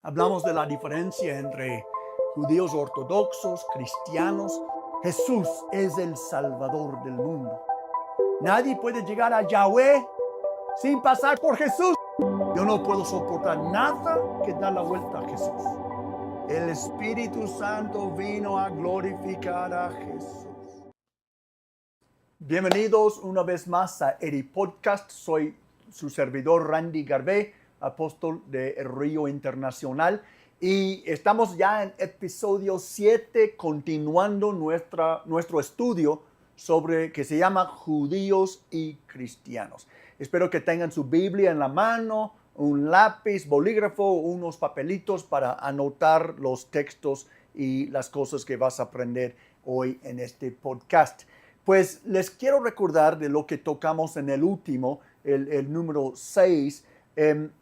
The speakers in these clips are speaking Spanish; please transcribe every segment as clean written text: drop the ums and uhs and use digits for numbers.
Hablamos de la diferencia entre judíos ortodoxos, cristianos. Jesús es el Salvador del mundo. Nadie puede llegar a Yahweh sin pasar por Jesús. Yo no puedo soportar nada que da la vuelta a Jesús. El Espíritu Santo vino a glorificar a Jesús. Bienvenidos una vez más a Eri Podcast. Soy su servidor Randy Garvey, apóstol de El Río Internacional. Y estamos ya en episodio 7, continuando nuestro estudio que se llama Judíos y Cristianos. Espero que tengan su Biblia en la mano, un lápiz, bolígrafo, unos papelitos para anotar los textos y las cosas que vas a aprender hoy en este podcast. Pues les quiero recordar de lo que tocamos en el último, el número 6. El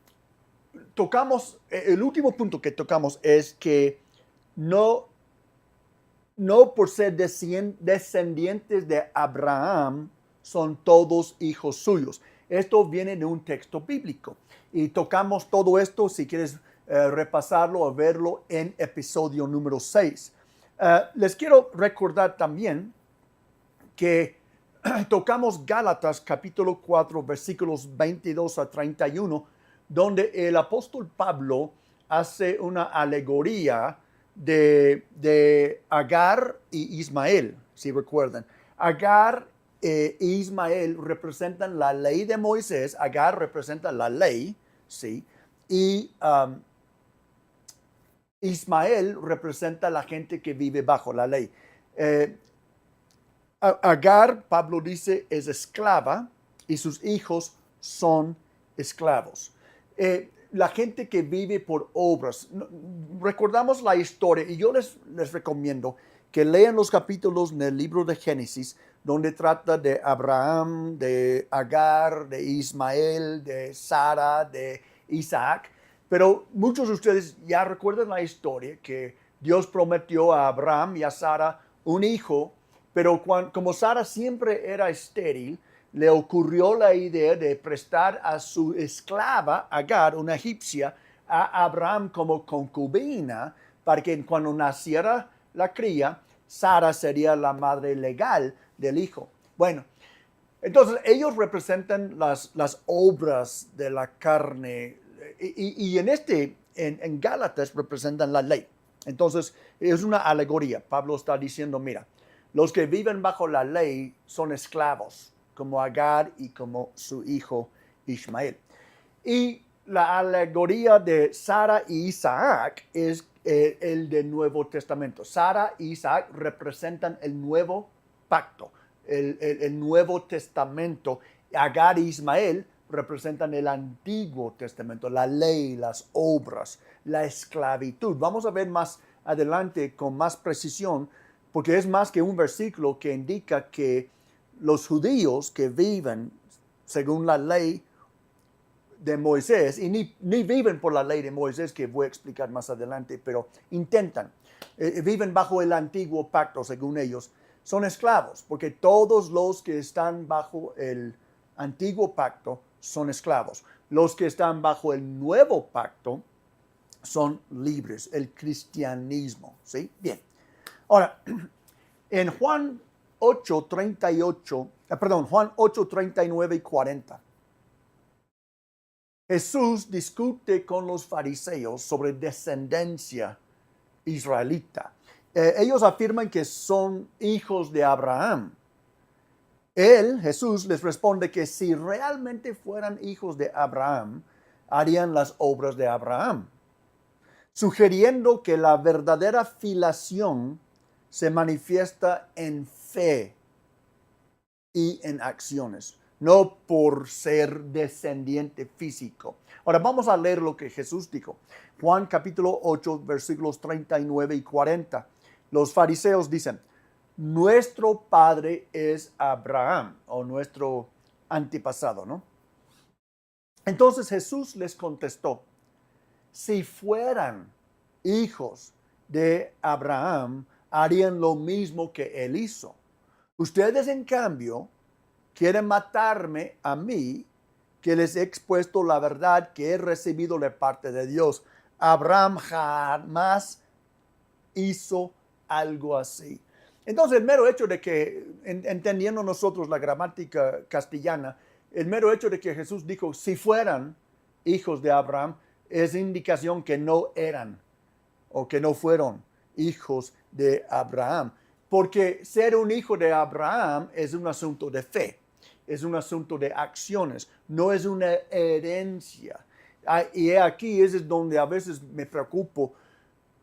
último punto que tocamos es que no por ser descendientes de Abraham son todos hijos suyos. Esto viene de un texto bíblico y tocamos todo esto, si quieres repasarlo o verlo, en episodio número 6. Les quiero recordar también que tocamos Gálatas capítulo 4 versículos 22 a 31, donde el apóstol Pablo hace una alegoría de Agar y Ismael, si recuerdan. Agar e Ismael representan la ley de Moisés. Agar representa la ley, ¿sí? Y Ismael representa la gente que vive bajo la ley. Agar, Pablo dice, es esclava y sus hijos son esclavos. La gente que vive por obras. Recordamos la historia y yo les recomiendo que lean los capítulos en el libro de Génesis, donde trata de Abraham, de Agar, de Ismael, de Sara, de Isaac. Pero muchos de ustedes ya recuerdan la historia que Dios prometió a Abraham y a Sara un hijo. Pero como Sara siempre era estéril, le ocurrió la idea de prestar a su esclava, Agar, una egipcia, a Abraham como concubina, para que cuando naciera la cría, Sara sería la madre legal del hijo. Bueno, entonces ellos representan las obras de la carne y en Gálatas representan la ley. Entonces es una alegoría. Pablo está diciendo, mira, los que viven bajo la ley son esclavos, como Agar y como su hijo Ismael. Y la alegoría de Sara y Isaac es el del Nuevo Testamento. Sara y Isaac representan el nuevo pacto, el Nuevo Testamento. Agar y Ismael representan el Antiguo Testamento, la ley, las obras, la esclavitud. Vamos a ver más adelante con más precisión, porque es más que un versículo que indica que los judíos que viven según la ley de Moisés, y ni viven por la ley de Moisés, que voy a explicar más adelante, pero intentan, viven bajo el antiguo pacto según ellos, son esclavos, porque todos los que están bajo el antiguo pacto son esclavos. Los que están bajo el nuevo pacto son libres, el cristianismo, ¿sí? Bien. Ahora, en Juan 8, 39 y 40, Jesús discute con los fariseos sobre descendencia israelita. Ellos afirman que son hijos de Abraham. Jesús, les responde que si realmente fueran hijos de Abraham, harían las obras de Abraham, sugiriendo que la verdadera filiación se manifiesta en fe y en acciones, no por ser descendiente físico. Ahora vamos a leer lo que Jesús dijo. Juan capítulo 8, versículos 39 y 40. Los fariseos dicen, nuestro padre es Abraham, o nuestro antepasado, ¿no? Entonces Jesús les contestó, si fueran hijos de Abraham, harían lo mismo que él hizo. Ustedes, en cambio, quieren matarme a mí, que les he expuesto la verdad que he recibido de parte de Dios. Abraham jamás hizo algo así. Entonces, el mero hecho de que, entendiendo nosotros la gramática castellana, el mero hecho de que Jesús dijo, si fueran hijos de Abraham, es indicación que no eran o que no fueron hijos de Abraham. Porque ser un hijo de Abraham es un asunto de fe, es un asunto de acciones, no es una herencia. Y aquí es donde a veces me preocupo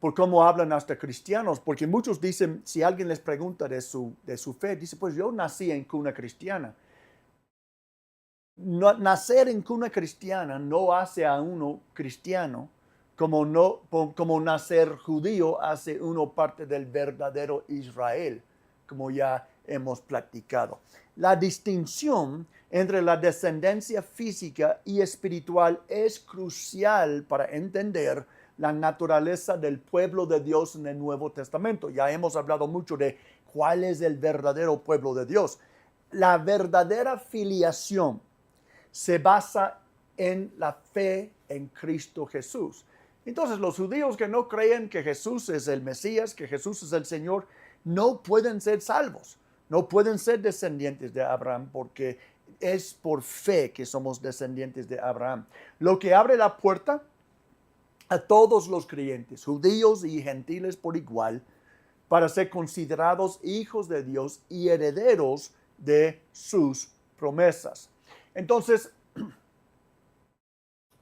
por cómo hablan hasta cristianos, porque muchos dicen, si alguien les pregunta de su fe, dice, pues yo nací en cuna cristiana. No, nacer en cuna cristiana no hace a uno cristiano, como nacer judío hace uno parte del verdadero Israel, como ya hemos platicado. La distinción entre la descendencia física y espiritual es crucial para entender la naturaleza del pueblo de Dios en el Nuevo Testamento. Ya hemos hablado mucho de cuál es el verdadero pueblo de Dios. La verdadera filiación se basa en la fe en Cristo Jesús. Entonces, los judíos que no creen que Jesús es el Mesías, que Jesús es el Señor, no pueden ser salvos, no pueden ser descendientes de Abraham, porque es por fe que somos descendientes de Abraham. Lo que abre la puerta a todos los creyentes, judíos y gentiles por igual, para ser considerados hijos de Dios y herederos de sus promesas. Entonces,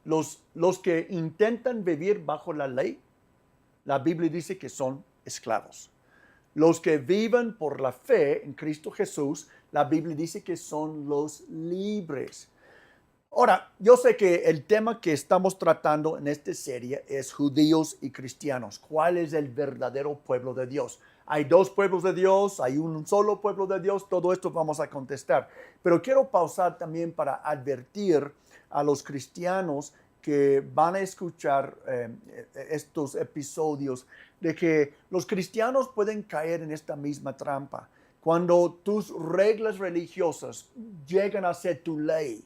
los que intentan vivir bajo la ley, la Biblia dice que son esclavos. Los que viven por la fe en Cristo Jesús, la Biblia dice que son los libres. Ahora, yo sé que el tema que estamos tratando en esta serie es judíos y cristianos. ¿Cuál es el verdadero pueblo de Dios? Hay dos pueblos de Dios, hay un solo pueblo de Dios, todo esto vamos a contestar. Pero quiero pausar también para advertir a los cristianos que van a escuchar estos episodios de que los cristianos pueden caer en esta misma trampa. Cuando tus reglas religiosas llegan a ser tu ley,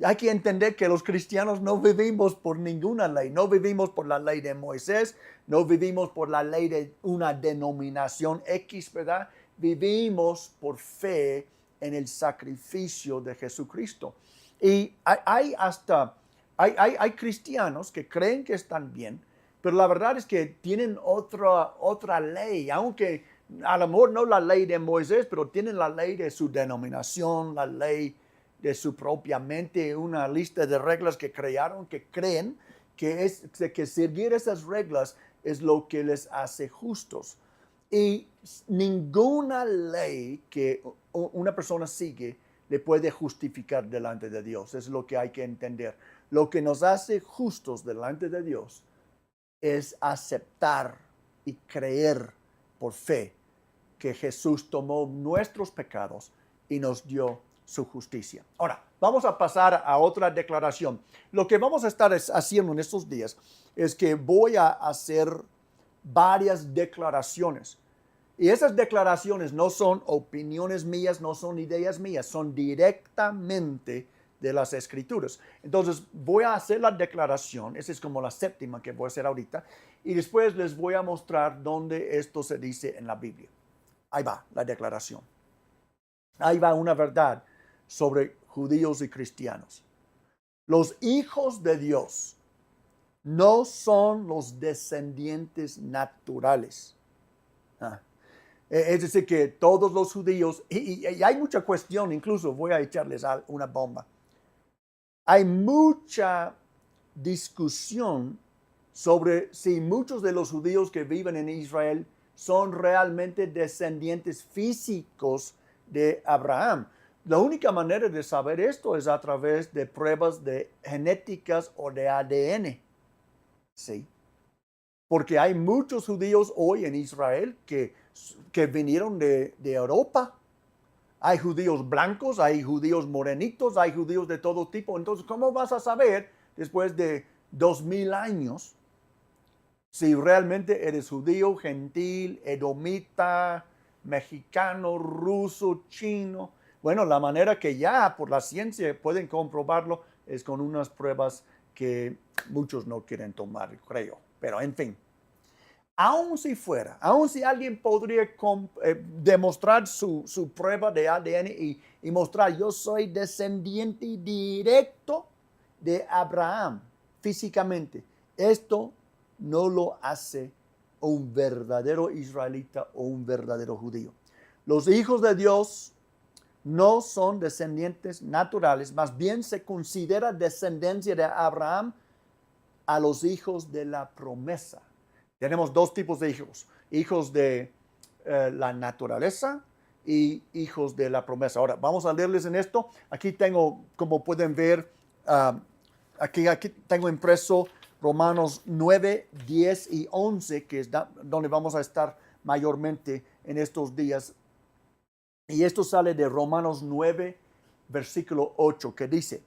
hay que entender que los cristianos no vivimos por ninguna ley, no vivimos por la ley de Moisés, no vivimos por la ley de una denominación X, ¿verdad? Vivimos por fe en el sacrificio de Jesucristo. Y hay cristianos que creen que están bien, pero la verdad es que tienen otra ley, aunque a lo mejor no la ley de Moisés, pero tienen la ley de su denominación, la ley de su propia mente, una lista de reglas que crearon, que creen que seguir esas reglas es lo que les hace justos. Y ninguna ley que una persona sigue le puede justificar delante de Dios. Es lo que hay que entender. Lo que nos hace justos delante de Dios es aceptar y creer por fe que Jesús tomó nuestros pecados y nos dio su justicia. Ahora, vamos a pasar a otra declaración. Lo que vamos a estar haciendo en estos días es que voy a hacer varias declaraciones. Y esas declaraciones no son opiniones mías, no son ideas mías, son directamente de las Escrituras. Entonces, voy a hacer la declaración, esa es como la séptima que voy a hacer ahorita, y después les voy a mostrar dónde esto se dice en la Biblia. Ahí va la declaración. Ahí va una verdad sobre judíos y cristianos. Los hijos de Dios no son los descendientes naturales. Es decir, que todos los judíos, y hay mucha cuestión, incluso voy a echarles una bomba. Hay mucha discusión sobre si muchos de los judíos que viven en Israel son realmente descendientes físicos de Abraham. La única manera de saber esto es a través de pruebas de genéticas o de ADN. Sí. Porque hay muchos judíos hoy en Israel que vinieron de Europa. Hay judíos blancos, hay judíos morenitos, hay judíos de todo tipo. Entonces, ¿cómo vas a saber después de 2000 años si realmente eres judío, gentil, edomita, mexicano, ruso, chino? Bueno, la manera que ya por la ciencia pueden comprobarlo es con unas pruebas que muchos no quieren tomar, creo. Pero en fin, aun si fuera, aun si alguien podría demostrar su prueba de ADN y mostrar, yo soy descendiente directo de Abraham físicamente, esto no lo hace un verdadero israelita o un verdadero judío. Los hijos de Dios no son descendientes naturales, más bien se considera descendencia de Abraham a los hijos de la promesa. Tenemos dos tipos de hijos, hijos de la naturaleza y hijos de la promesa. Ahora, vamos a leerles en esto. Aquí tengo, como pueden ver, aquí tengo impreso Romanos 9, 10 y 11, que es donde vamos a estar mayormente en estos días. Y esto sale de Romanos 9, versículo 8, que dice,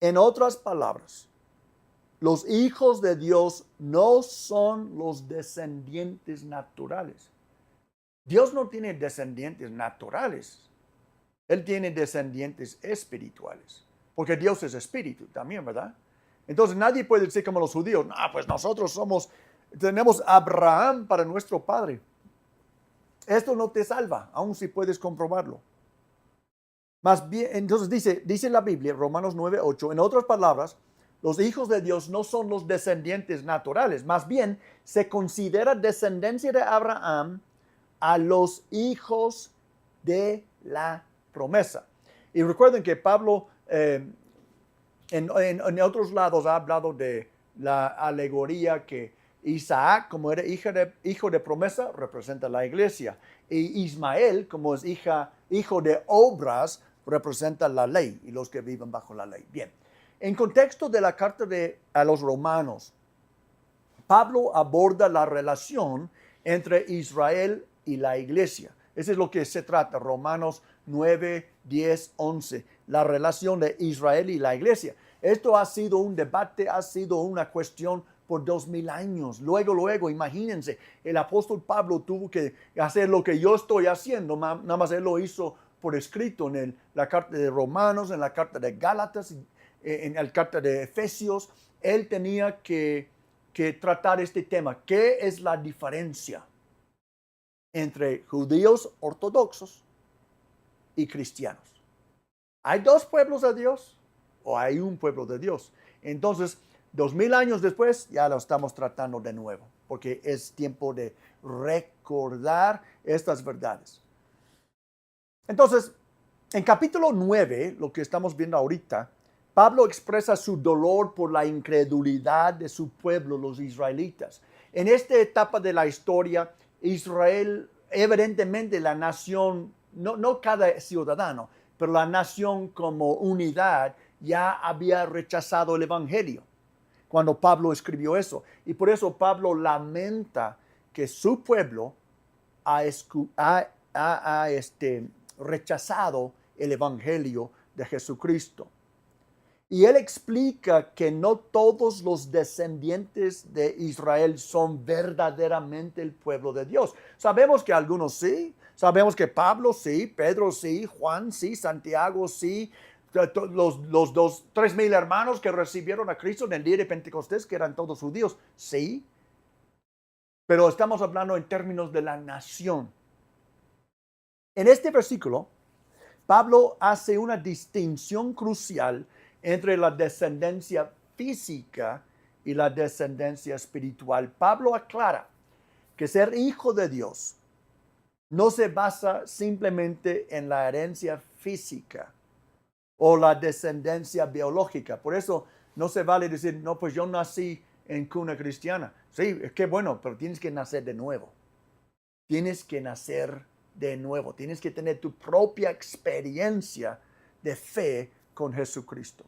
en otras palabras, los hijos de Dios no son los descendientes naturales. Dios no tiene descendientes naturales. Él tiene descendientes espirituales. Porque Dios es espíritu también, ¿verdad? Entonces nadie puede decir como los judíos, no, pues nosotros tenemos Abraham para nuestro padre. Esto no te salva, aun si puedes comprobarlo. Más bien, entonces dice la Biblia, Romanos 9, 8, en otras palabras, los hijos de Dios no son los descendientes naturales, más bien se considera descendencia de Abraham a los hijos de la promesa. Y recuerden que Pablo en otros lados ha hablado de la alegoría que Isaac, como era hijo de promesa, representa la iglesia. Y Ismael, como es hijo de obras, representa la ley y los que viven bajo la ley. Bien, en contexto de la carta a los romanos, Pablo aborda la relación entre Israel y la iglesia. Eso es lo que se trata, Romanos 9, 10, 11, la relación de Israel y la iglesia. Esto ha sido un debate, ha sido una cuestión por 2000 años. Luego, imagínense, el apóstol Pablo tuvo que hacer lo que yo estoy haciendo, nada más él lo hizo por escrito en la carta de Romanos, en la carta de Gálatas, en la carta de Efesios. Él tenía que tratar este tema. ¿Qué es la diferencia entre judíos ortodoxos y cristianos? ¿Hay dos pueblos de Dios o hay un pueblo de Dios? Entonces, 2000 años después ya lo estamos tratando de nuevo, porque es tiempo de recordar estas verdades. Entonces, en capítulo 9, lo que estamos viendo ahorita, Pablo expresa su dolor por la incredulidad de su pueblo, los israelitas. En esta etapa de la historia, Israel, evidentemente la nación, no cada ciudadano, pero la nación como unidad ya había rechazado el evangelio cuando Pablo escribió eso. Y por eso Pablo lamenta que su pueblo ha rechazado el evangelio de Jesucristo. Y él explica que no todos los descendientes de Israel son verdaderamente el pueblo de Dios. Sabemos que algunos sí, sabemos que Pablo sí, Pedro sí, Juan sí, Santiago sí, los 3,000 hermanos que recibieron a Cristo en el día de Pentecostés, que eran todos judíos, sí. Pero estamos hablando en términos de la nación. En este versículo, Pablo hace una distinción crucial entre la descendencia física y la descendencia espiritual. Pablo aclara que ser hijo de Dios no se basa simplemente en la herencia física o la descendencia biológica. Por eso no se vale decir, no, pues yo nací en cuna cristiana. Sí, es que bueno, pero tienes que nacer de nuevo. Tienes que nacer de nuevo. Tienes que tener tu propia experiencia de fe con Jesucristo.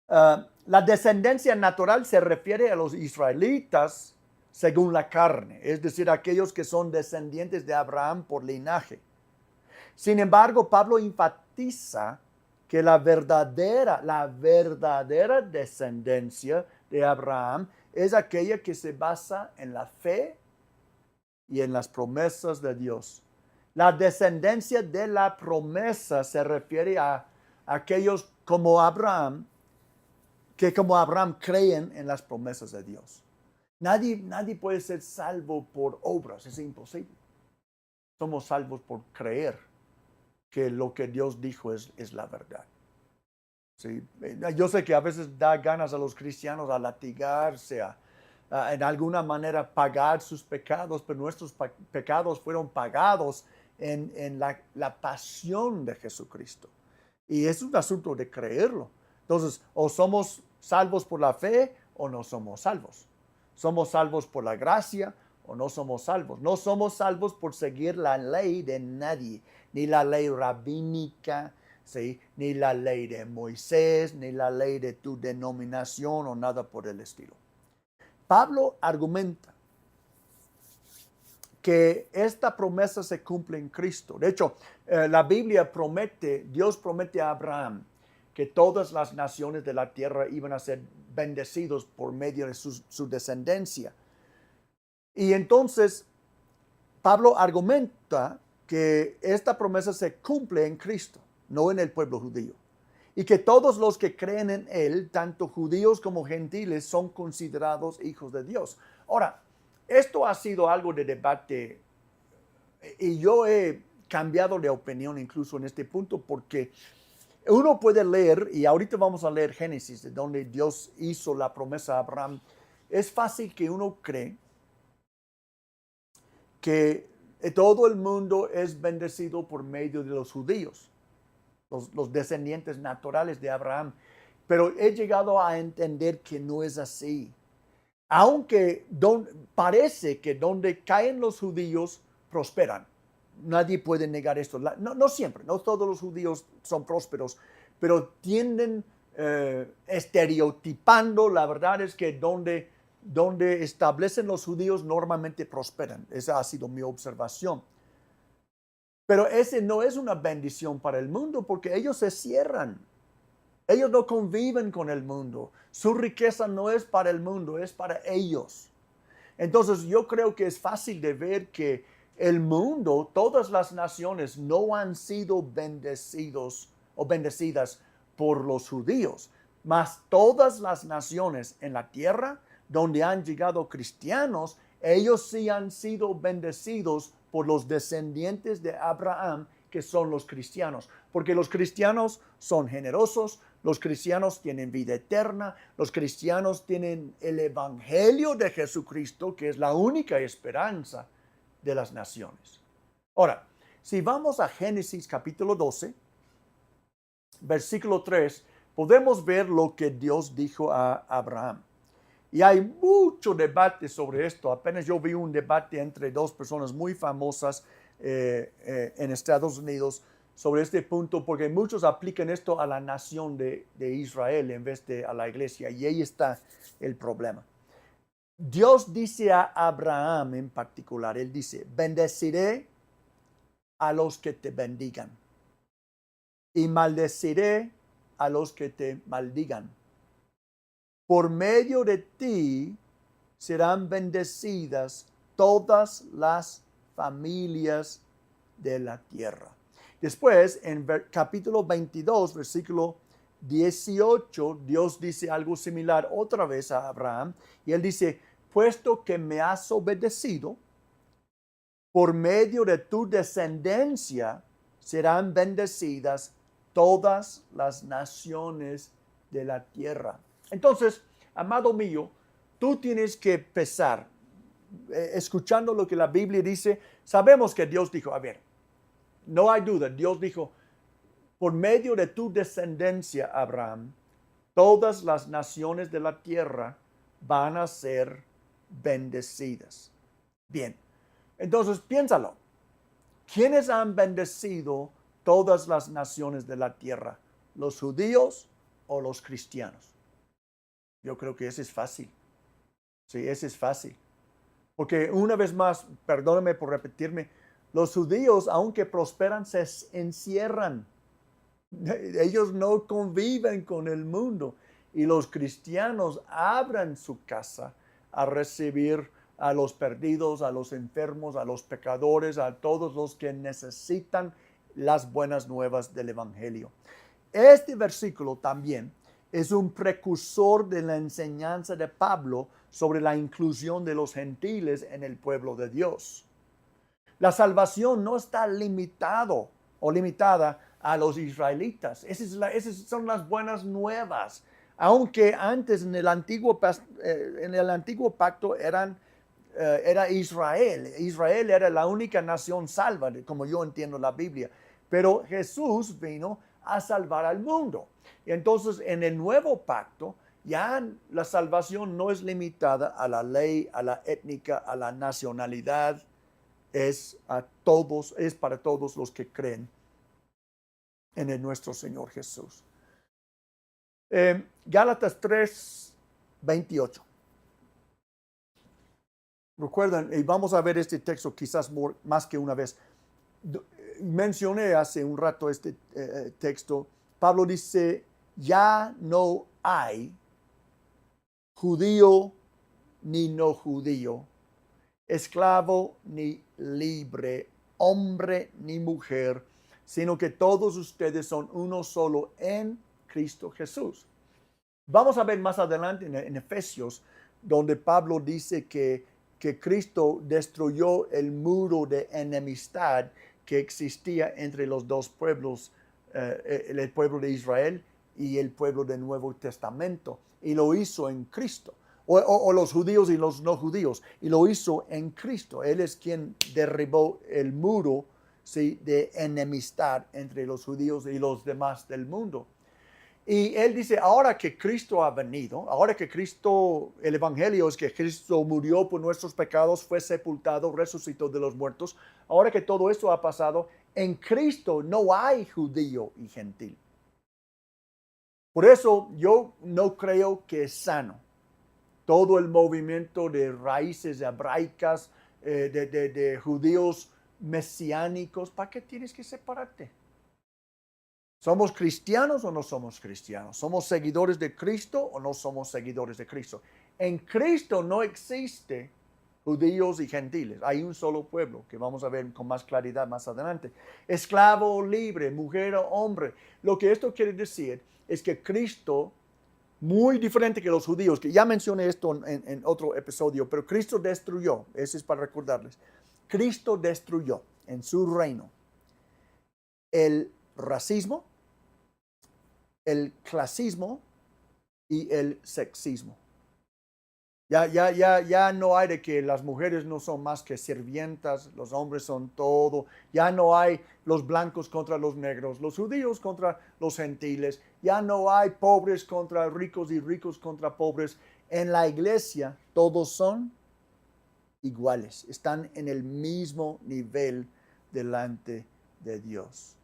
La descendencia natural se refiere a los israelitas según la carne, es decir, aquellos que son descendientes de Abraham por linaje. Sin embargo, Pablo enfatiza que la verdadera descendencia de Abraham es aquella que se basa en la fe y en las promesas de Dios. La descendencia de la promesa se refiere a aquellos como Abraham que como Abraham creen en las promesas de Dios. Nadie puede ser salvo por obras, es imposible. Somos salvos por creer que lo que Dios dijo es la verdad. Sí, yo sé que a veces da ganas a los cristianos a latigarse, en alguna manera pagar sus pecados, pero nuestros pecados fueron pagados en la pasión de Jesucristo. Y es un asunto de creerlo. Entonces, o somos salvos por la fe o no somos salvos. Somos salvos por la gracia o no somos salvos. No somos salvos por seguir la ley de nadie, ni la ley rabínica, ¿sí? Ni la ley de Moisés, ni la ley de tu denominación o nada por el estilo. Pablo argumenta que esta promesa se cumple en Cristo. De hecho, la Biblia promete, Dios promete a Abraham que todas las naciones de la tierra iban a ser bendecidos por medio de su descendencia. Y entonces, Pablo argumenta que esta promesa se cumple en Cristo, no en el pueblo judío. Y que todos los que creen en Él, tanto judíos como gentiles, son considerados hijos de Dios. Ahora, esto ha sido algo de debate y yo he cambiado de opinión incluso en este punto porque uno puede leer, y ahorita vamos a leer Génesis, de donde Dios hizo la promesa a Abraham. Es fácil que uno cree que todo el mundo es bendecido por medio de los judíos, los descendientes naturales de Abraham. Pero he llegado a entender que no es así. Aunque parece que donde caen los judíos, prosperan. Nadie puede negar esto. No siempre, no todos los judíos son prósperos, pero tienden estereotipando. La verdad es que donde establecen los judíos normalmente prosperan. Esa ha sido mi observación. Pero ese no es una bendición para el mundo porque ellos se cierran. Ellos no conviven con el mundo. Su riqueza no es para el mundo, es para ellos. Entonces yo creo que es fácil de ver que el mundo, todas las naciones no han sido bendecidos o bendecidas por los judíos, mas todas las naciones en la tierra donde han llegado cristianos, ellos sí han sido bendecidos por los descendientes de Abraham, que son los cristianos, porque los cristianos son generosos, los cristianos tienen vida eterna, los cristianos tienen el evangelio de Jesucristo, que es la única esperanza de las naciones. Ahora, si vamos a Génesis capítulo 12, versículo 3, podemos ver lo que Dios dijo a Abraham. Y hay mucho debate sobre esto. Apenas yo vi un debate entre dos personas muy famosas en Estados Unidos sobre este punto, porque muchos aplican esto a la nación de Israel en vez de a la iglesia, y ahí está el problema. Dios dice a Abraham en particular, él dice, bendeciré a los que te bendigan y maldeciré a los que te maldigan. Por medio de ti serán bendecidas todas las familias de la tierra. Después, en capítulo 22, versículo 18, Dios dice algo similar otra vez a Abraham. Y él dice, puesto que me has obedecido, por medio de tu descendencia serán bendecidas todas las naciones de la tierra. Entonces, amado mío, tú tienes que pensar, escuchando lo que la Biblia dice, sabemos que Dios dijo, a ver, no hay duda, Dios dijo, por medio de tu descendencia, Abraham, todas las naciones de la tierra van a ser bendecidas. Bien, entonces piénsalo. ¿Quiénes han bendecido todas las naciones de la tierra? ¿Los judíos o los cristianos? Yo creo que ese es fácil. Sí, ese es fácil. Porque una vez más, perdóname por repetirme, los judíos, aunque prosperan, se encierran. Ellos no conviven con el mundo. Y los cristianos abren su casa a recibir a los perdidos, a los enfermos, a los pecadores, a todos los que necesitan las buenas nuevas del Evangelio. Este versículo también es un precursor de la enseñanza de Pablo sobre la inclusión de los gentiles en el pueblo de Dios. La salvación no está limitado o limitada a los israelitas. Esas son las buenas nuevas. Aunque antes en el antiguo pacto era Israel. Israel era la única nación salva, como yo entiendo la Biblia. Pero Jesús vino a salvar al mundo. Y entonces en el nuevo pacto ya la salvación no es limitada a la ley, a la étnica, a la nacionalidad. Es para todos los que creen en nuestro Señor Jesús. Gálatas 3:28. Recuerdan, y vamos a ver este texto quizás más que una vez. Mencioné hace un rato este texto. Pablo dice, ya no hay judío ni no judío, esclavo ni libre, hombre ni mujer, sino que todos ustedes son uno solo en Cristo Jesús. Vamos a ver más adelante en Efesios, donde Pablo dice que Cristo destruyó el muro de enemistad que existía entre los dos pueblos, el pueblo de Israel y el pueblo del Nuevo Testamento, y lo hizo en Cristo. O los judíos y los no judíos, y lo hizo en Cristo. Él es quien derribó el muro, ¿sí?, de enemistad entre los judíos y los demás del mundo. Y él dice, ahora que Cristo ha venido, ahora que Cristo, el Evangelio es que Cristo murió por nuestros pecados, fue sepultado, resucitó de los muertos, ahora que todo esto ha pasado, en Cristo no hay judío y gentil. Por eso yo no creo que es sano todo el movimiento de raíces hebraicas, de judíos mesiánicos. ¿Para qué tienes que separarte? ¿Somos cristianos o no somos cristianos? ¿Somos seguidores de Cristo o no somos seguidores de Cristo? En Cristo no existe judíos y gentiles. Hay un solo pueblo que vamos a ver con más claridad más adelante. Esclavo o libre, mujer o hombre. Lo que esto quiere decir es que Cristo, muy diferente que los judíos, que ya mencioné esto en otro episodio, pero Cristo destruyó, eso es para recordarles, Cristo destruyó en su reino el racismo, el clasismo y el sexismo. Ya no hay de que las mujeres no son más que sirvientas, los hombres son todo. Ya no hay los blancos contra los negros, los judíos contra los gentiles. Ya no hay pobres contra ricos y ricos contra pobres. En la iglesia todos son iguales, están en el mismo nivel delante de Dios.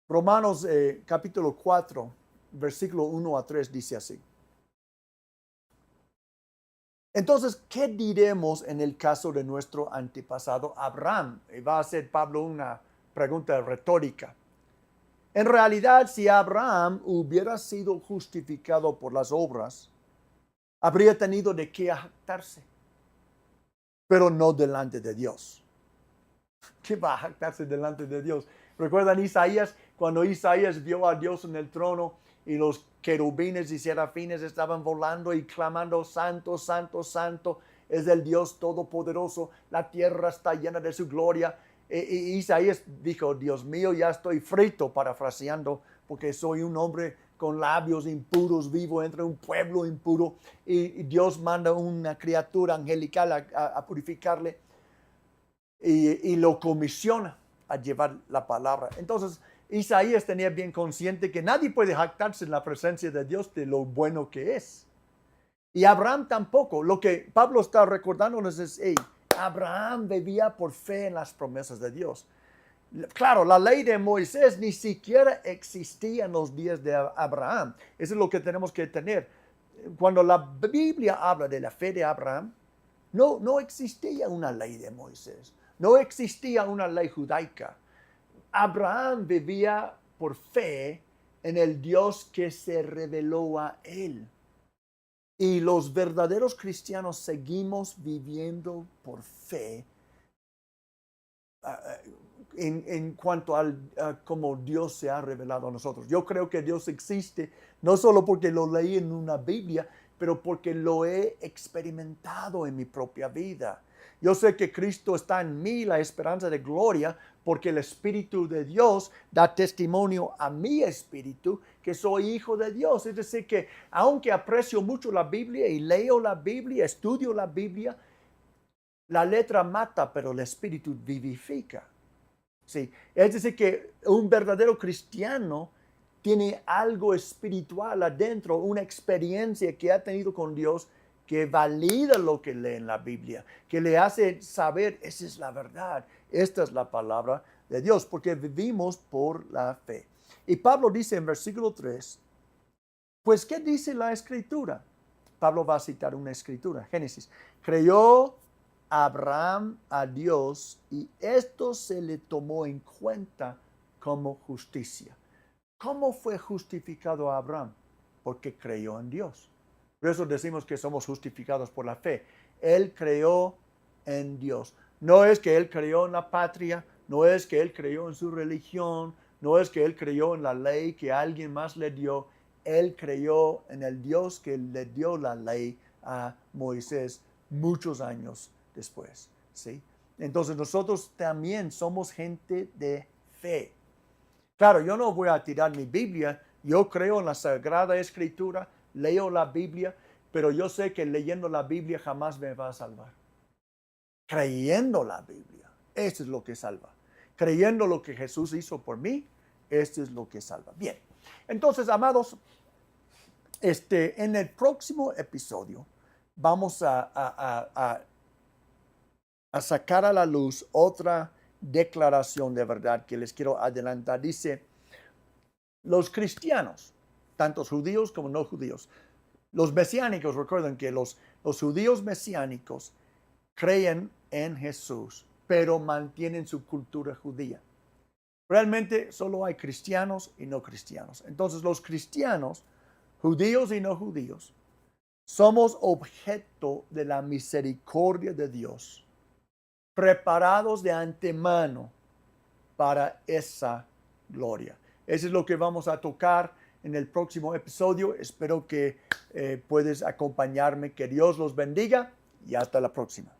Romanos capítulo 4, versículo 1 a 3 dice así. Entonces, ¿qué diremos en el caso de nuestro antepasado Abraham? Y va a hacer Pablo una pregunta retórica. En realidad, si Abraham hubiera sido justificado por las obras, habría tenido de qué jactarse, pero no delante de Dios. ¿Qué va a jactarse delante de Dios? ¿Recuerdan Isaías? Cuando Isaías vio a Dios en el trono y los querubines y serafines estaban volando y clamando, santo, santo, santo, es el Dios todopoderoso, la tierra está llena de su gloria. Isaías dijo, Dios mío, ya estoy frito, parafraseando, porque soy un hombre con labios impuros, vivo entre un pueblo impuro, y Dios manda una criatura angelical a purificarle, y lo comisiona a llevar la palabra. Entonces, Isaías tenía bien consciente que nadie puede jactarse en la presencia de Dios de lo bueno que es. Y Abraham tampoco. Lo que Pablo está recordándonos es, Abraham vivía por fe en las promesas de Dios. Claro, la ley de Moisés ni siquiera existía en los días de Abraham. Eso es lo que tenemos que tener. Cuando la Biblia habla de la fe de Abraham, no existía una ley de Moisés. No existía una ley judaica. Abraham vivía por fe en el Dios que se reveló a él. Y los verdaderos cristianos seguimos viviendo por fe, en cuanto a cómo Dios se ha revelado a nosotros. Yo creo que Dios existe no solo porque lo leí en una Biblia, pero porque lo he experimentado en mi propia vida. Yo sé que Cristo está en mí, la esperanza de gloria, porque el Espíritu de Dios da testimonio a mi espíritu que soy hijo de Dios. Es decir, que aunque aprecio mucho la Biblia y leo la Biblia, estudio la Biblia, la letra mata, pero el Espíritu vivifica. Sí, es decir, que un verdadero cristiano tiene algo espiritual adentro, una experiencia que ha tenido con Dios que valida lo que lee en la Biblia, que le hace saber, esa es la verdad, esta es la palabra de Dios, porque vivimos por la fe. Y Pablo dice en versículo 3, pues, ¿qué dice la Escritura? Pablo va a citar una Escritura, Génesis. Creyó Abraham a Dios y esto se le tomó en cuenta como justicia. ¿Cómo fue justificado a Abraham? Porque creyó en Dios. Por eso decimos que somos justificados por la fe. Él creyó en Dios. No es que él creyó en la patria, no es que él creyó en su religión, no es que él creyó en la ley que alguien más le dio. Él creyó en el Dios que le dio la ley a Moisés muchos años después. ¿Sí? Entonces nosotros también somos gente de fe. Claro, yo no voy a tirar mi Biblia, yo creo en la Sagrada Escritura, leo la Biblia, pero yo sé que leyendo la Biblia jamás me va a salvar. Creyendo la Biblia, eso es lo que salva. Creyendo lo que Jesús hizo por mí, esto es lo que salva. Bien, entonces, amados, en el próximo episodio vamos a sacar a la luz otra declaración de verdad que les quiero adelantar. Dice, los cristianos, tanto judíos como no judíos, los mesiánicos, recuerden que los judíos mesiánicos creen en Jesús, pero mantienen su cultura judía. Realmente solo hay cristianos y no cristianos. Entonces los cristianos, judíos y no judíos, somos objeto de la misericordia de Dios, preparados de antemano para esa gloria. Eso es lo que vamos a tocar en el próximo episodio. Espero que puedes acompañarme. Que Dios los bendiga y hasta la próxima.